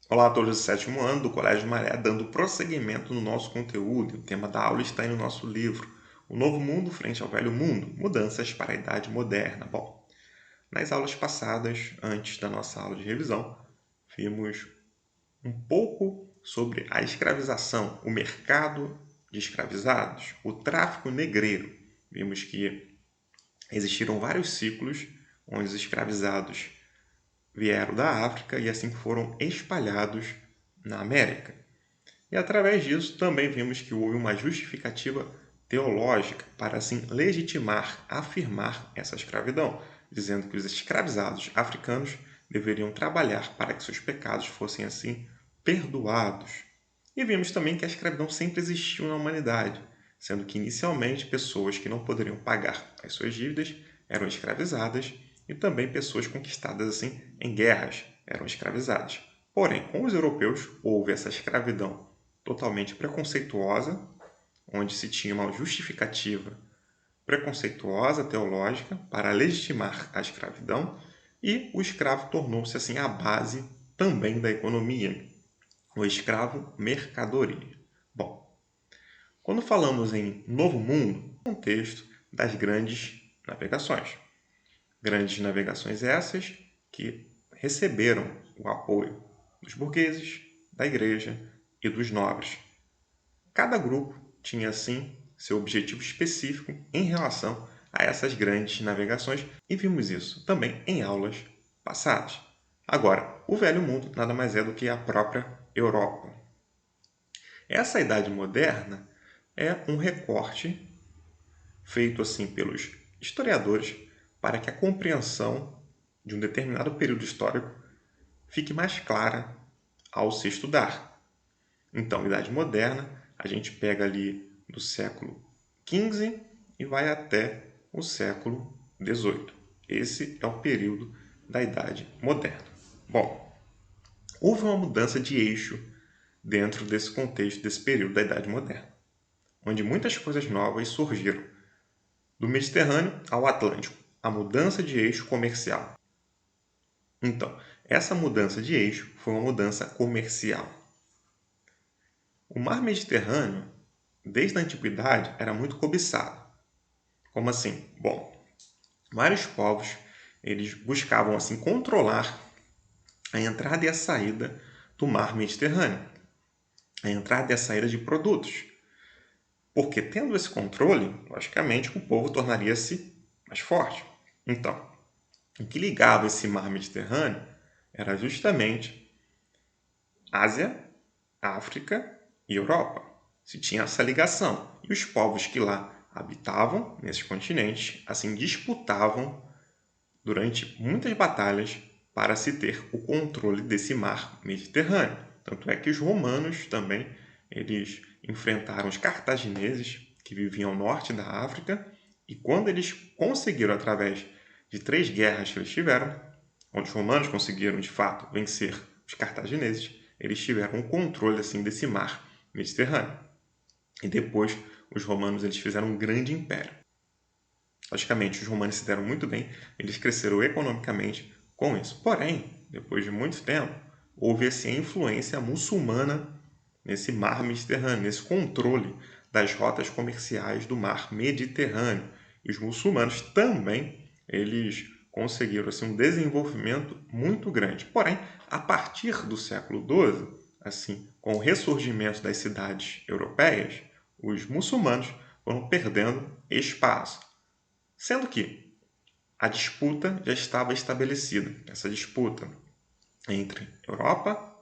Olá a todos do sétimo ano do Colégio Maré, dando prosseguimento no nosso conteúdo. O tema da aula está aí no nosso livro, O Novo Mundo frente ao Velho Mundo, Mudanças para a Idade Moderna. Bom, nas aulas passadas, antes da nossa aula de revisão, vimos um pouco sobre a escravização, o mercado de escravizados, o tráfico negreiro. Vimos que existiram vários ciclos onde os escravizados vieram da África e assim foram espalhados na América. E através disso também vimos que houve uma justificativa teológica para assim legitimar, afirmar essa escravidão, dizendo que os escravizados africanos deveriam trabalhar para que seus pecados fossem assim perdoados. E vimos também que a escravidão sempre existiu na humanidade, sendo que inicialmente pessoas que não poderiam pagar as suas dívidas eram escravizadas e também pessoas conquistadas assim em guerras eram escravizadas. Porém, com os europeus houve essa escravidão totalmente preconceituosa, onde se tinha uma justificativa preconceituosa teológica para legitimar a escravidão, e o escravo tornou-se assim a base também da economia. O escravo mercadoria. Bom, quando falamos em Novo Mundo, contexto das grandes navegações. Grandes navegações essas que receberam o apoio dos burgueses, da igreja e dos nobres. Cada grupo tinha, assim, seu objetivo específico em relação a essas grandes navegações e vimos isso também em aulas passadas. Agora, o Velho Mundo nada mais é do que a própria Europa. Essa Idade Moderna é um recorte feito assim pelos historiadores para que a compreensão de um determinado período histórico fique mais clara ao se estudar. Então, Idade Moderna, a gente pega ali do século XV e vai até o século XVIII. Esse é o período da Idade Moderna. Bom, houve uma mudança de eixo dentro desse contexto, desse período da Idade Moderna, onde muitas coisas novas surgiram. Do Mediterrâneo ao Atlântico, a mudança de eixo comercial. Então, essa mudança de eixo foi uma mudança comercial. O mar Mediterrâneo, desde a antiguidade, era muito cobiçado. Como assim? Bom, vários povos eles buscavam assim controlar a entrada e a saída do mar Mediterrâneo, a entrada e a saída de produtos. Porque tendo esse controle, logicamente, o povo tornaria-se mais forte. Então, o que ligava esse mar Mediterrâneo era justamente Ásia, África e Europa. Se tinha essa ligação. E os povos que lá habitavam, nesses continentes, assim disputavam durante muitas batalhas para se ter o controle desse mar Mediterrâneo. Tanto é que os romanos também eles enfrentaram os cartagineses, que viviam ao norte da África, e quando eles conseguiram, através de 3 guerras que eles tiveram, onde os romanos conseguiram de fato vencer os cartagineses, eles tiveram o controle assim desse mar Mediterrâneo. E depois os romanos eles fizeram um grande império. Logicamente, os romanos se deram muito bem, eles cresceram economicamente com isso. Porém, depois de muito tempo, houve assim, a influência muçulmana nesse mar Mediterrâneo, nesse controle das rotas comerciais do mar Mediterrâneo. E os muçulmanos também eles conseguiram assim, um desenvolvimento muito grande. Porém, a partir do século XII, assim, com o ressurgimento das cidades europeias, os muçulmanos foram perdendo espaço. Sendo que a disputa já estava estabelecida. Essa disputa entre Europa,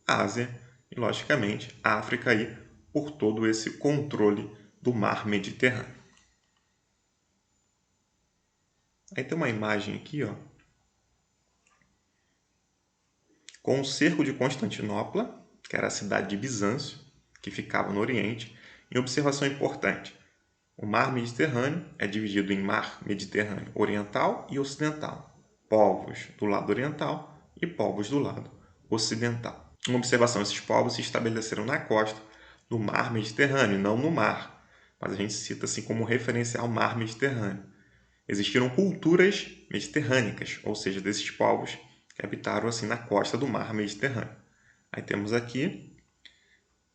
Ásia e, logicamente, África aí, por todo esse controle do mar Mediterrâneo. Aí tem uma imagem aqui, ó, com o cerco de Constantinopla, que era a cidade de Bizâncio, que ficava no Oriente, e observação importante. O mar Mediterrâneo é dividido em mar Mediterrâneo oriental e ocidental. Povos do lado oriental e povos do lado ocidental. Uma observação, esses povos se estabeleceram na costa do mar Mediterrâneo, não no mar. Mas a gente cita assim como referencial o mar Mediterrâneo. Existiram culturas mediterrânicas, ou seja, desses povos que habitaram assim na costa do mar Mediterrâneo. Aí temos aqui,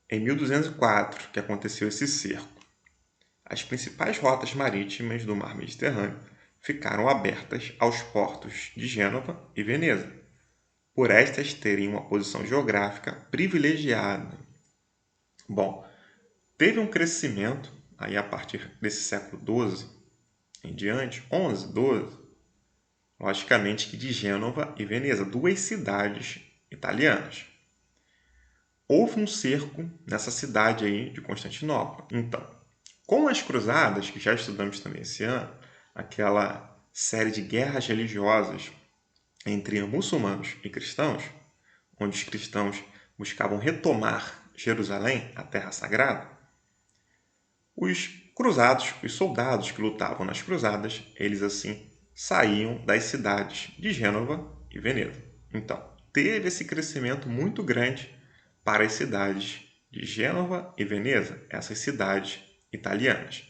em 1204, que aconteceu esse cerco. As principais rotas marítimas do mar Mediterrâneo ficaram abertas aos portos de Gênova e Veneza, por estas terem uma posição geográfica privilegiada. Bom, teve um crescimento aí a partir desse século XII em diante, 11, 12, logicamente que de Gênova e Veneza, duas cidades italianas. Houve um cerco nessa cidade aí de Constantinopla. Então, com as cruzadas, que já estudamos também esse ano, aquela série de guerras religiosas entre muçulmanos e cristãos, onde os cristãos buscavam retomar Jerusalém, a terra sagrada, os cruzados, os soldados que lutavam nas cruzadas, eles assim saíam das cidades de Gênova e Veneza. Então, teve esse crescimento muito grande para as cidades de Gênova e Veneza, essas cidades italianas.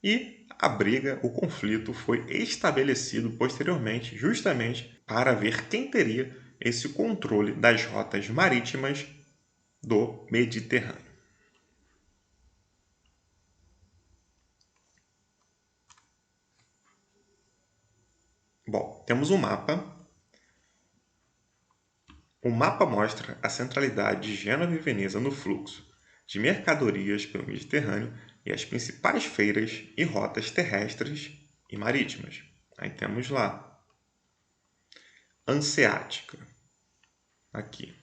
E a briga, o conflito foi estabelecido posteriormente justamente para ver quem teria esse controle das rotas marítimas do Mediterrâneo. Bom, temos um mapa. O mapa mostra a centralidade de Gênova e Veneza no fluxo de mercadorias pelo Mediterrâneo e as principais feiras e rotas terrestres e marítimas. Aí temos lá Hanseática. Aqui.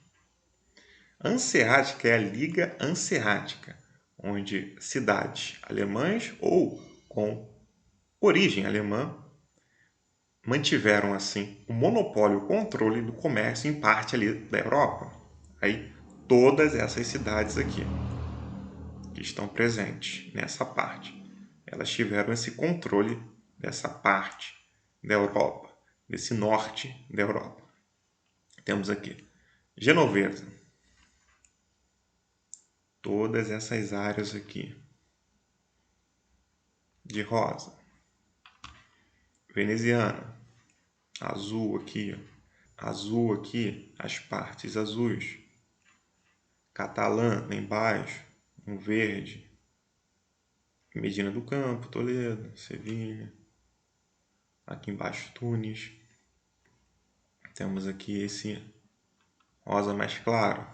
Hanseática é a Liga Hanseática, onde cidades alemãs ou com origem alemã mantiveram assim o monopólio, o controle do comércio em parte ali da Europa. Aí todas essas cidades aqui que estão presentes nessa parte, elas tiveram esse controle dessa parte da Europa, desse norte da Europa. Temos aqui Genovesa, todas essas áreas aqui de rosa, veneziana, azul aqui, as partes azuis, catalã lá embaixo, um verde, Medina do Campo, Toledo, Sevilha, aqui embaixo Tunis, temos aqui esse rosa mais claro,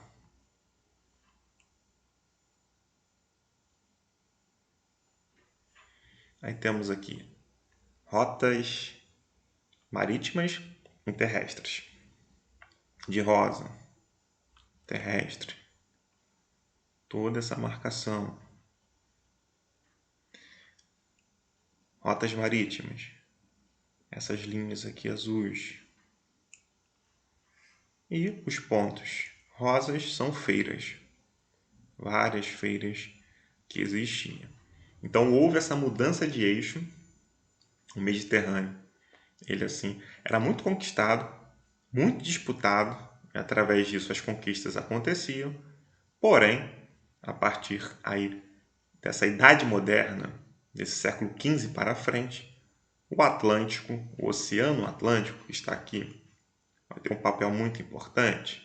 aí temos aqui rotas marítimas e terrestres, de rosa, terrestre, toda essa marcação. Rotas marítimas, essas linhas aqui azuis. E os pontos rosas são feiras, várias feiras que existiam. Então houve essa mudança de eixo, o Mediterrâneo. Ele assim era muito conquistado, muito disputado, e através disso as conquistas aconteciam. Porém, a partir aí dessa Idade Moderna, desse século XV para frente, o Atlântico, o Oceano Atlântico, que está aqui, vai ter um papel muito importante.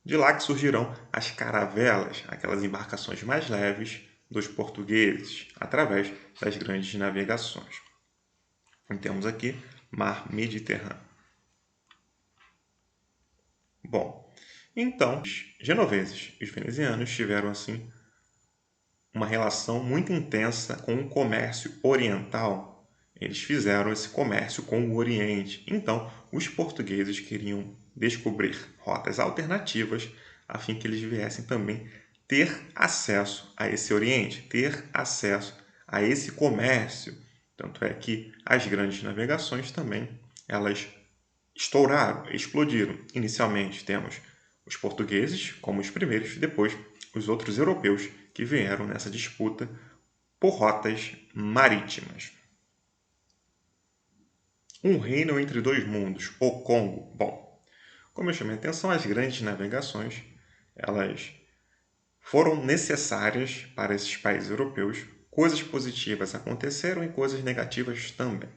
De lá que surgirão as caravelas, aquelas embarcações mais leves dos portugueses, através das grandes navegações. E temos aqui Mar Mediterrâneo. Bom, então, os genoveses e os venezianos tiveram assim uma relação muito intensa com o comércio oriental. Eles fizeram esse comércio com o Oriente. Então, os portugueses queriam descobrir rotas alternativas a fim que eles viessem também ter acesso a esse Oriente, ter acesso a esse comércio. Tanto é que as grandes navegações também, elas estouraram, explodiram. Inicialmente temos os portugueses como os primeiros, depois os outros europeus que vieram nessa disputa por rotas marítimas. Um reino entre dois mundos, o Congo. Bom, como eu chamei a atenção, as grandes navegações, elas foram necessárias para esses países europeus. Coisas positivas aconteceram e coisas negativas também.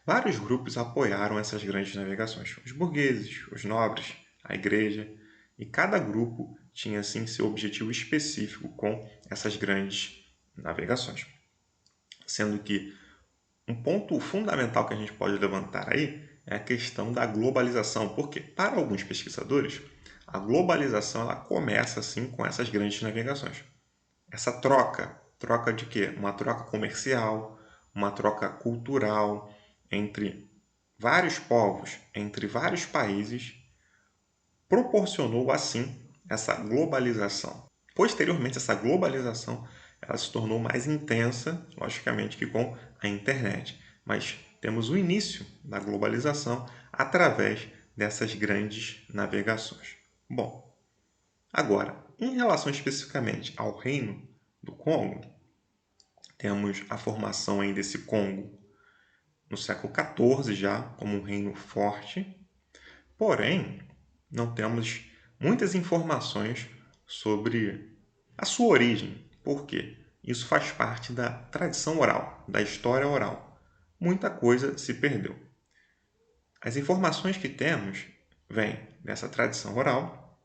Vários grupos apoiaram essas grandes navegações. Os burgueses, os nobres, a igreja. E cada grupo tinha, assim, seu objetivo específico com essas grandes navegações. Sendo que um ponto fundamental que a gente pode levantar aí é a questão da globalização, porque para alguns pesquisadores, a globalização ela começa assim com essas grandes navegações. Essa troca de quê? Uma troca comercial, uma troca cultural entre vários povos, entre vários países, proporcionou assim essa globalização. Posteriormente, essa globalização ela se tornou mais intensa, logicamente, que com a internet. Mas temos o início da globalização através dessas grandes navegações. Bom, agora, em relação especificamente ao Reino do Congo, temos a formação aí desse Congo no século XIV já como um reino forte, porém não temos muitas informações sobre a sua origem. Por quê? Isso faz parte da tradição oral, da história oral. Muita coisa se perdeu. As informações que temos vêm dessa tradição oral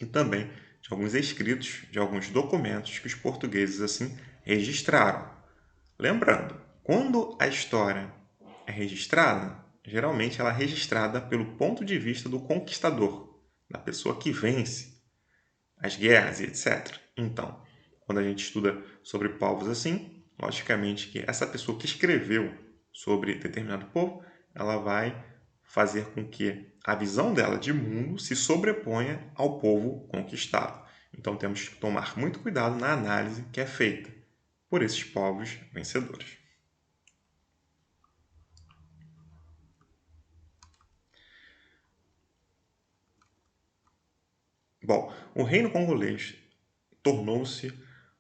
e também de alguns escritos, de alguns documentos que os portugueses assim registraram. Lembrando, quando a história é registrada, geralmente ela é registrada pelo ponto de vista do conquistador, da pessoa que vence as guerras e etc. Então, quando a gente estuda sobre povos assim, logicamente que essa pessoa que escreveu sobre determinado povo, ela vai fazer com que a visão dela de mundo se sobreponha ao povo conquistado. Então temos que tomar muito cuidado na análise que é feita por esses povos vencedores. Bom, o reino congolês tornou-se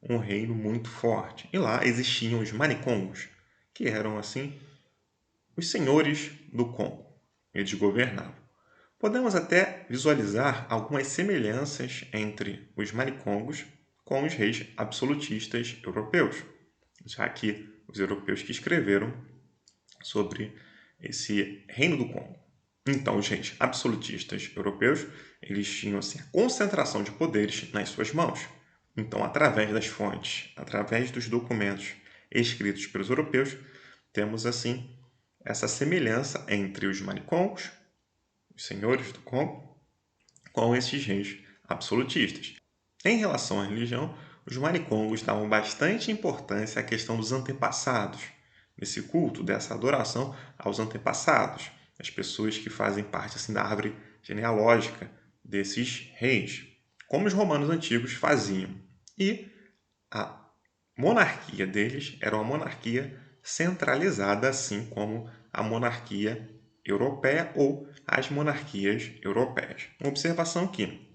um reino muito forte. E lá existiam os manicongos, que eram, assim, os senhores do Congo. Eles governavam. Podemos até visualizar algumas semelhanças entre os manicongos com os reis absolutistas europeus, já que os europeus que escreveram sobre esse reino do Congo. Então, os reis absolutistas europeus, eles tinham assim, a concentração de poderes nas suas mãos. Então, através das fontes, através dos documentos escritos pelos europeus, temos assim essa semelhança entre os manicongos, os senhores do Congo, com esses reis absolutistas. Em relação à religião, os manicongos davam bastante importância à questão dos antepassados, desse culto, dessa adoração aos antepassados, as pessoas que fazem parte assim, da árvore genealógica desses reis, como os romanos antigos faziam. E a monarquia deles era uma monarquia centralizada, assim como a monarquia europeia ou as monarquias europeias. Uma observação que,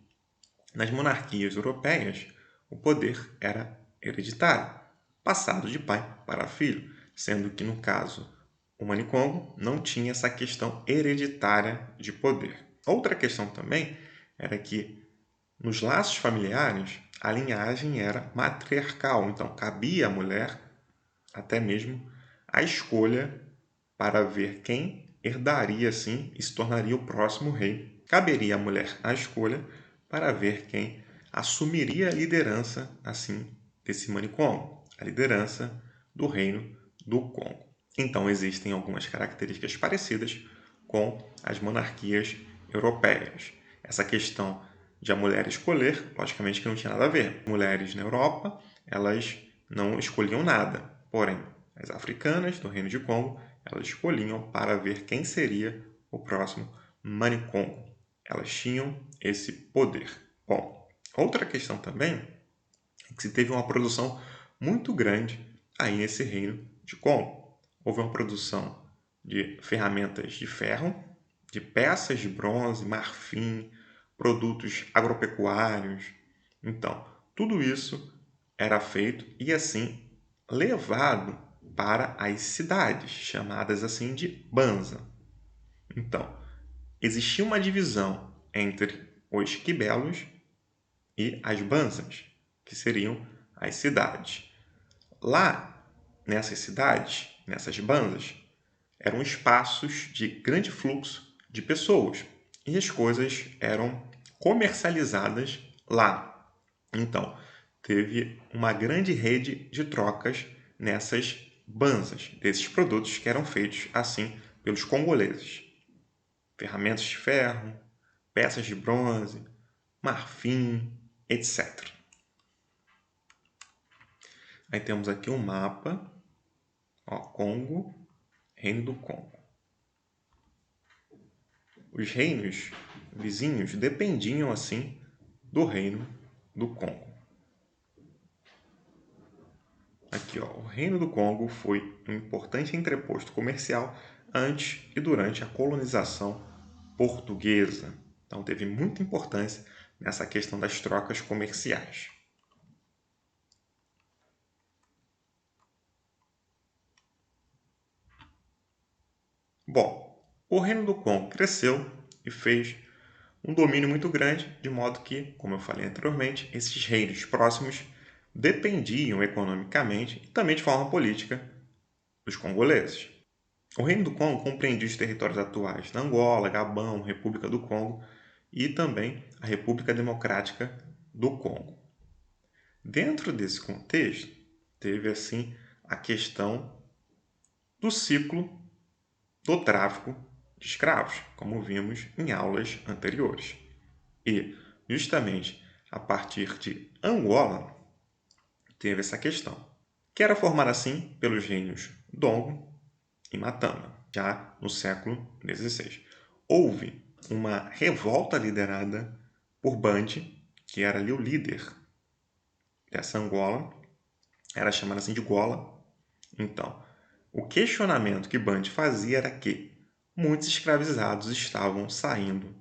nas monarquias europeias, o poder era hereditário, passado de pai para filho, sendo que, no caso, o Manicongo não tinha essa questão hereditária de poder. Outra questão também era que, nos laços familiares, a linhagem era matriarcal, então cabia à mulher até mesmo a escolha para ver quem herdaria assim e se tornaria o próximo rei. Caberia à mulher a escolha para ver quem assumiria a liderança assim desse Manicongo, a liderança do reino do Congo. Então existem algumas características parecidas com as monarquias europeias. Essa questão de a mulher escolher, logicamente que não tinha nada a ver. Mulheres na Europa, elas não escolhiam nada. Porém, as africanas do Reino de Congo, elas escolhiam para ver quem seria o próximo Manicongo. Elas tinham esse poder. Bom, outra questão também é que se teve uma produção muito grande aí nesse Reino de Congo. Houve uma produção de ferramentas de ferro, de peças de bronze, marfim, produtos agropecuários. Então, tudo isso era feito e assim levado para as cidades, chamadas assim de Banza. Então, existia uma divisão entre os quibelos e as Banzas, que seriam as cidades. Lá, nessas cidades, nessas Banzas, eram espaços de grande fluxo de pessoas e as coisas eram comercializadas lá. Então, teve uma grande rede de trocas nessas banzas, desses produtos que eram feitos assim pelos congoleses. Ferramentas de ferro, peças de bronze, marfim, etc. Aí temos aqui um mapa, ó, Congo, Reino do Congo. Os reinos vizinhos dependiam assim do Reino do Congo. Aqui, ó, o Reino do Congo foi um importante entreposto comercial antes e durante a colonização portuguesa. Então teve muita importância nessa questão das trocas comerciais. Bom, o Reino do Congo cresceu e fez um domínio muito grande, de modo que, como eu falei anteriormente, esses reinos próximos dependiam economicamente e também de forma política dos congoleses. O Reino do Congo compreendia os territórios atuais da Angola, Gabão, República do Congo e também a República Democrática do Congo. Dentro desse contexto, teve assim a questão do ciclo do tráfico de escravos, como vimos em aulas anteriores. E, justamente a partir de Angola, teve essa questão, que era formada assim pelos reinos Dongo e Matamba, já no século XVI. Houve uma revolta liderada por Bandi, que era ali o líder dessa Angola, era chamada assim de Gola. Então, o questionamento que Bandi fazia era que muitos escravizados estavam saindo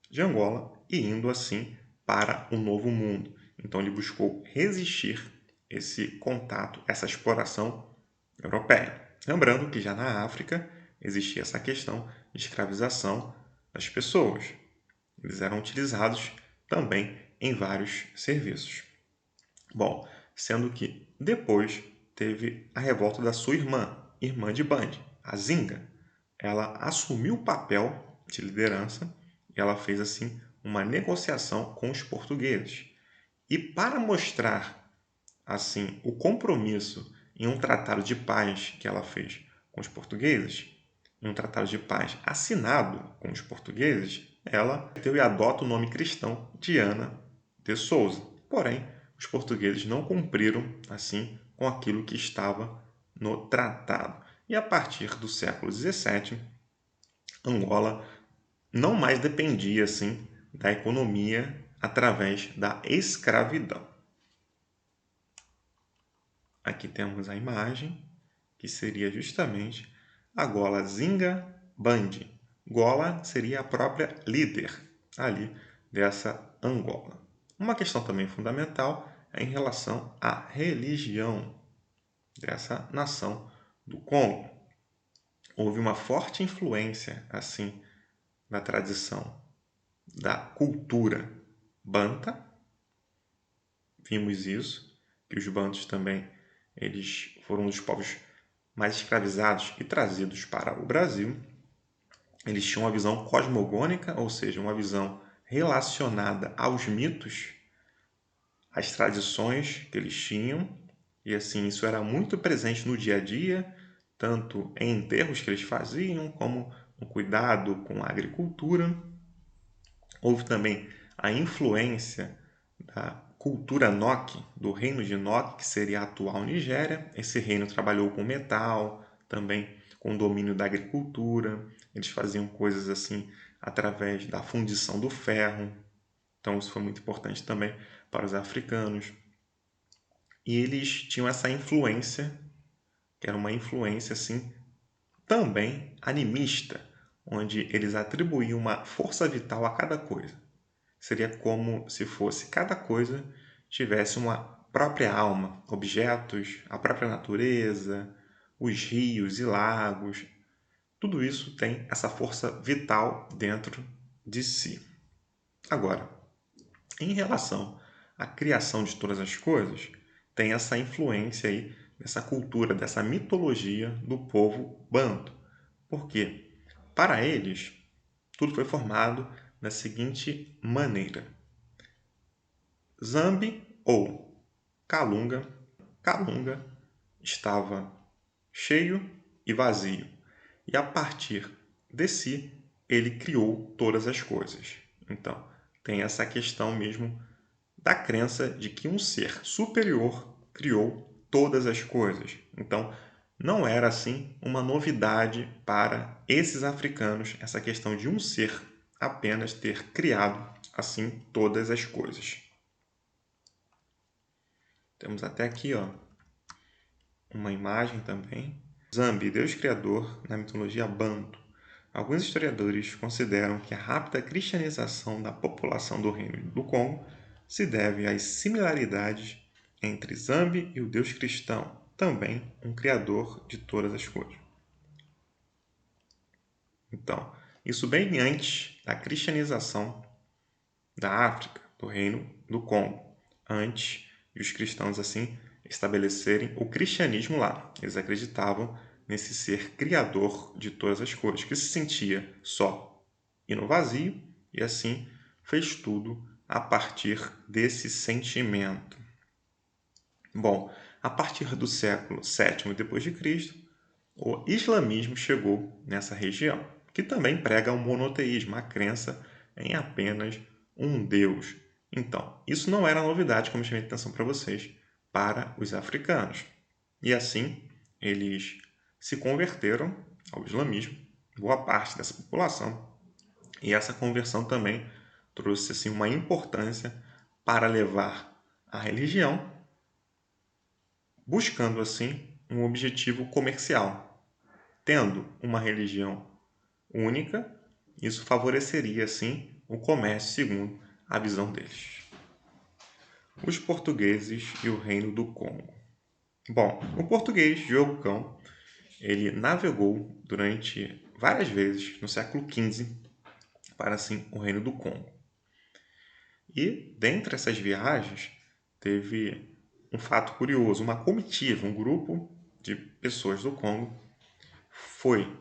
de Angola e indo assim para o Novo Mundo. Então ele buscou resistir esse contato, essa exploração europeia. Lembrando que já na África existia essa questão de escravização das pessoas. Eles eram utilizados também em vários serviços. Bom, sendo que depois teve a revolta da sua irmã de Bandi, a Zinga. Ela assumiu o papel de liderança e ela fez assim uma negociação com os portugueses. E para mostrar assim o compromisso em um tratado de paz que ela fez com os portugueses, em um tratado de paz assinado com os portugueses, ela deu e adota o nome cristão de Ana de Souza. Porém, os portugueses não cumpriram assim com aquilo que estava no tratado. E a partir do século XVII, Angola não mais dependia assim da economia através da escravidão. Aqui temos a imagem, que seria justamente a Gola Zinga Bandi. Gola seria a própria líder ali dessa Angola. Uma questão também fundamental é em relação à religião dessa nação do Congo. Houve uma forte influência assim da tradição da cultura banta. Vimos isso, que os bantos também eles foram um dos povos mais escravizados e trazidos para o Brasil. Eles tinham uma visão cosmogônica, ou seja, uma visão relacionada aos mitos, às tradições que eles tinham, e assim isso era muito presente no dia a dia, tanto em enterros que eles faziam, como no cuidado com a agricultura. Houve também a influência da cultura Nok, do reino de Nok, que seria a atual Nigéria. Esse reino trabalhou com metal, também com o domínio da agricultura. Eles faziam coisas assim através da fundição do ferro. Então isso foi muito importante também para os africanos. E eles tinham essa influência, que era uma influência assim também animista, onde eles atribuíam uma força vital a cada coisa. Seria como se fosse cada coisa tivesse uma própria alma, objetos, a própria natureza, os rios e lagos. Tudo isso tem essa força vital dentro de si. Agora, em relação à criação de todas as coisas, tem essa influência aí dessa cultura, dessa mitologia do povo banto. Porque, para eles, tudo foi formado da seguinte maneira: Zambi ou Calunga, Calunga estava cheio e vazio, e a partir de si ele criou todas as coisas. Então, tem essa questão mesmo da crença de que um ser superior criou todas as coisas. Então, não era assim uma novidade para esses africanos essa questão de um ser apenas ter criado assim todas as coisas. Temos até aqui, uma imagem também. Zambi, Deus criador na mitologia Banto. Alguns historiadores consideram que a rápida cristianização da população do Reino do Congo se deve às similaridades entre Zambi e o Deus cristão, também um criador de todas as coisas. Então, isso bem antes da cristianização da África, do Reino do Congo, antes de os cristãos assim estabelecerem o cristianismo lá. Eles acreditavam nesse ser criador de todas as coisas, que se sentia só e no vazio, e assim fez tudo a partir desse sentimento. Bom, a partir do século VII d.C., o islamismo chegou nessa região, que também prega o monoteísmo, a crença em apenas um Deus. Então, isso não era novidade, como eu chamei a atenção para vocês, para os africanos. E assim, eles se converteram ao islamismo, boa parte dessa população, e essa conversão também trouxe assim, uma importância para levar a religião, buscando assim um objetivo comercial. Tendo uma religião única, isso favoreceria assim o comércio segundo a visão deles. Os portugueses e o Reino do Congo. Bom, o português Diogo Cão, ele navegou durante várias vezes no século XV para assim o Reino do Congo. E dentre essas viagens teve um fato curioso, uma comitiva, um grupo de pessoas do Congo foi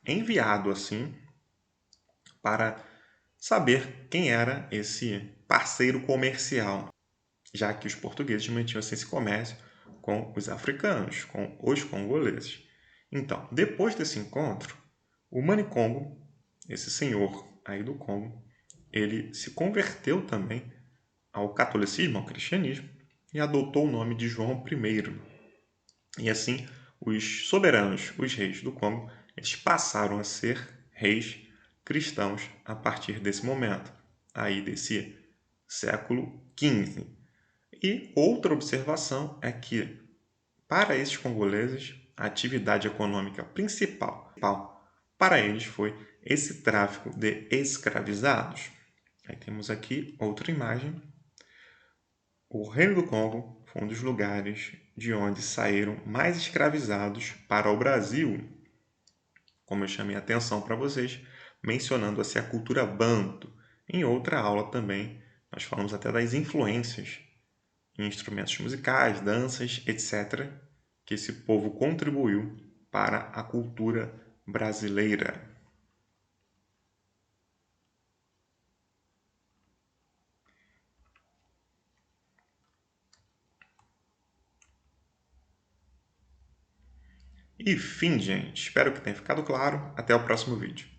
enviado assim para saber quem era esse parceiro comercial, já que os portugueses mantinham assim, esse comércio com os africanos, com os congoleses. Então, depois desse encontro, o Manicongo, esse senhor aí do Congo, ele se converteu também ao catolicismo, ao cristianismo, e adotou o nome de João I. E assim, os soberanos, os reis do Congo, eles passaram a ser reis cristãos a partir desse momento, aí desse século XV. E outra observação é que, para esses congoleses, a atividade econômica principal para eles foi esse tráfico de escravizados. Aí temos aqui outra imagem. O Reino do Congo foi um dos lugares de onde saíram mais escravizados para o Brasil, como eu chamei a atenção para vocês, mencionando assim a cultura Banto. Em outra aula também, nós falamos até das influências em instrumentos musicais, danças, etc., que esse povo contribuiu para a cultura brasileira. E fim, gente. Espero que tenha ficado claro. Até o próximo vídeo.